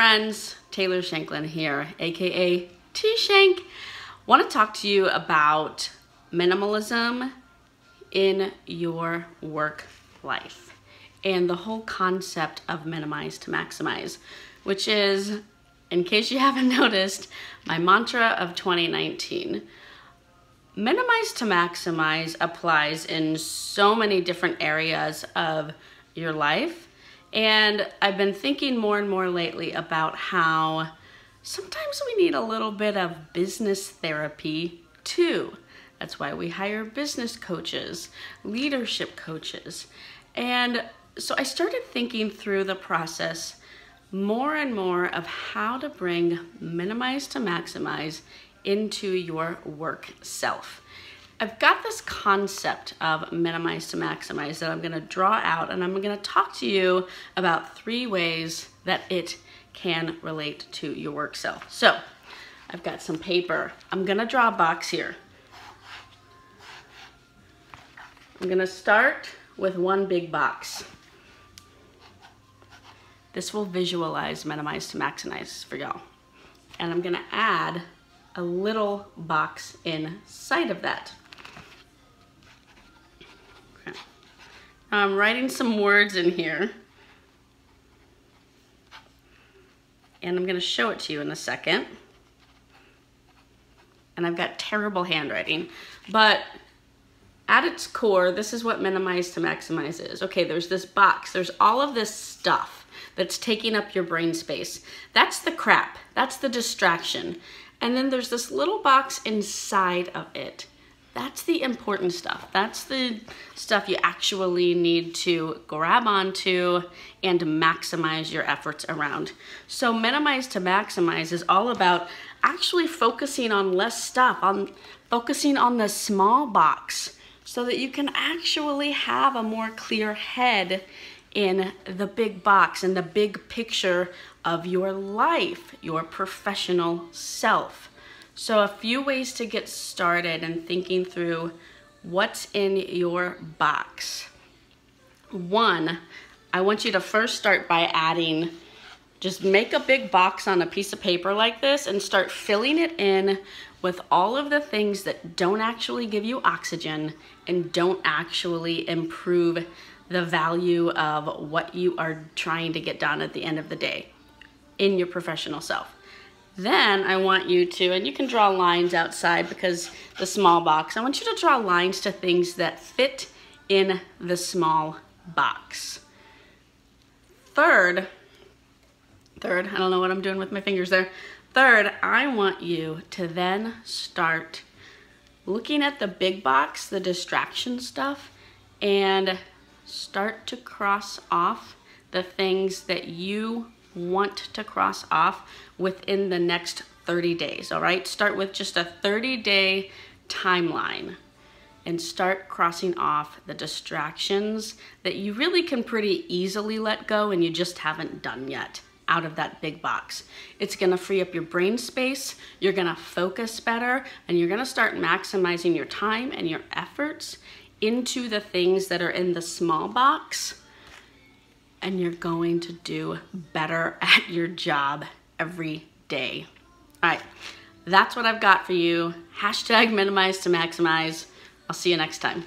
friends, Taylor Shanklin here, aka T-Shank. Want to talk to you about minimalism in your work life and the whole concept of minimize to maximize, which is, in case you haven't noticed, my mantra of 2019. Minimize to maximize applies in so many different areas of your life. And I've been thinking more and more lately about how sometimes we need a little bit of business therapy too. That's why we hire business coaches, leadership coaches. And so I started thinking through the process more and more of how to bring minimize to maximize into your work self. I've got this concept of minimize to maximize that I'm going to draw out, and I'm going to talk to you about 3 ways that it can relate to your work self. So I've got some paper. I'm going to draw a box here. I'm going to start with one big box. This will visualize minimize to maximize for y'all. And I'm going to add a little box inside of that. Okay. I'm writing some words in here, and I'm going to show it to you in a second. And I've got terrible handwriting, but at its core, this is what minimize to maximize is. Okay, there's this box. There's all of this stuff that's taking up your brain space. That's the crap. That's the distraction. And then there's this little box inside of it. That's the important stuff. That's the stuff you actually need to grab onto and maximize your efforts around. So minimize to maximize is all about actually focusing on less stuff, focusing on the small box so that you can actually have a more clear head in the big box and the big picture of your life, your professional self. So a few ways to get started and thinking through what's in your box. 1, I want you to first start by adding, just make a big box on a piece of paper like this and start filling it in with all of the things that don't actually give you oxygen and don't actually improve the value of what you are trying to get done at the end of the day in your professional self. Then I want you to, and you can draw lines outside because the small box, I want you to draw lines to things that fit in the small box. Third, I don't know what I'm doing with my fingers there. Third, I want you to then start looking at the big box, the distraction stuff, and start to cross off the things that you want to cross off within the next 30 days, all right? Start with just a 30-day timeline and start crossing off the distractions that you really can pretty easily let go and you just haven't done yet out of that big box. It's gonna free up your brain space, you're gonna focus better, and you're gonna start maximizing your time and your efforts into the things that are in the small box, and you're going to do better at your job every day. All right, that's what I've got for you. # minimize to maximize. I'll see you next time.